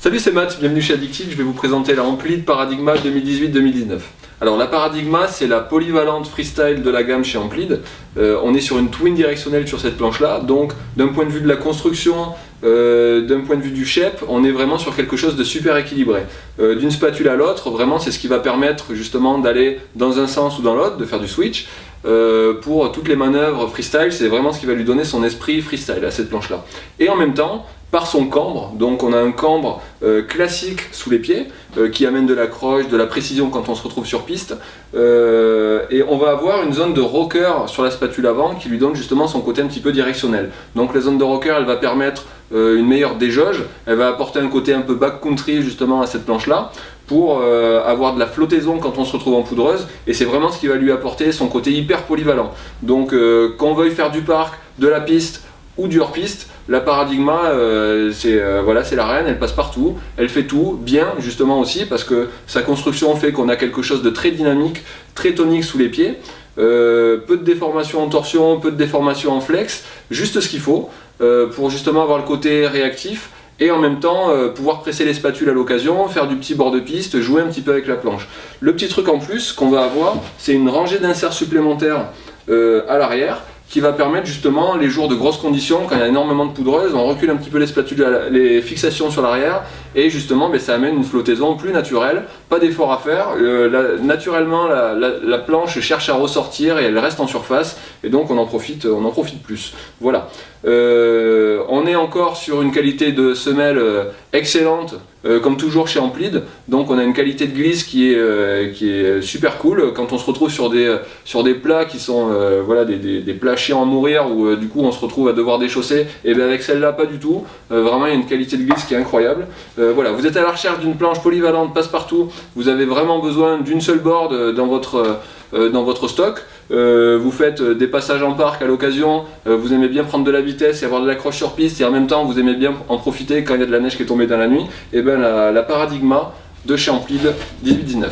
Salut, c'est Matt, bienvenue chez Addictive. Je vais vous présenter la Ampli Paradigma 2018-2019. Alors la Paradigma, c'est la polyvalente freestyle de la gamme chez Ampli. On est sur une twin directionnelle sur cette planche là, donc d'un point de vue de la construction, d'un point de vue du shape, on est vraiment sur quelque chose de super équilibré. D'une spatule à l'autre, vraiment c'est ce qui va permettre justement d'aller dans un sens ou dans l'autre, de faire du switch. Pour toutes les manœuvres freestyle, c'est vraiment ce qui va lui donner son esprit freestyle à cette planche là. Et en même temps, par son cambre, donc on a un cambre classique sous les pieds qui amène de l'accroche, de la précision quand on se retrouve sur piste, et on va avoir une zone de rocker sur la spatule avant qui lui donne justement son côté un petit peu directionnel. Donc la zone de rocker, elle va permettre une meilleure déjauge, elle va apporter un côté un peu backcountry justement à cette planche là pour avoir de la flottaison quand on se retrouve en poudreuse, et c'est vraiment ce qui va lui apporter son côté hyper polyvalent. Donc qu'on veuille faire du parc, de la piste ou du hors-piste, la Paradigma, c'est la reine, elle passe partout, elle fait tout, bien justement aussi, parce que sa construction fait qu'on a quelque chose de très dynamique, très tonique sous les pieds, peu de déformation en torsion, peu de déformation en flex, juste ce qu'il faut pour justement avoir le côté réactif, et en même temps pouvoir presser les spatules à l'occasion, faire du petit bord de piste, jouer un petit peu avec la planche. Le petit truc en plus qu'on va avoir, c'est une rangée d'inserts supplémentaires à l'arrière, qui va permettre justement les jours de grosses conditions, quand il y a énormément de poudreuse, on recule un petit peu les spatules, les fixations sur l'arrière, et justement ça amène une flottaison plus naturelle, pas d'effort à faire, naturellement la planche cherche à ressortir et elle reste en surface, et donc on en profite plus. Voilà. On est encore sur une qualité de semelle excellente, comme toujours chez Ampli, donc on a une qualité de glisse qui est super cool. Quand on se retrouve sur des plats qui sont des plats chiants à mourir, où du coup on se retrouve à devoir déchausser, et bien avec celle-là pas du tout, vraiment il y a une qualité de glisse qui est incroyable. Voilà, vous êtes à la recherche d'une planche polyvalente passe-partout, vous avez vraiment besoin d'une seule board dans votre stock. Vous faites des passages en parc à l'occasion, vous aimez bien prendre de la vitesse et avoir de l'accroche sur piste, et en même temps vous aimez bien en profiter quand il y a de la neige qui est tombée dans la nuit, et bien la Paradigma de chez Ampli 18-19.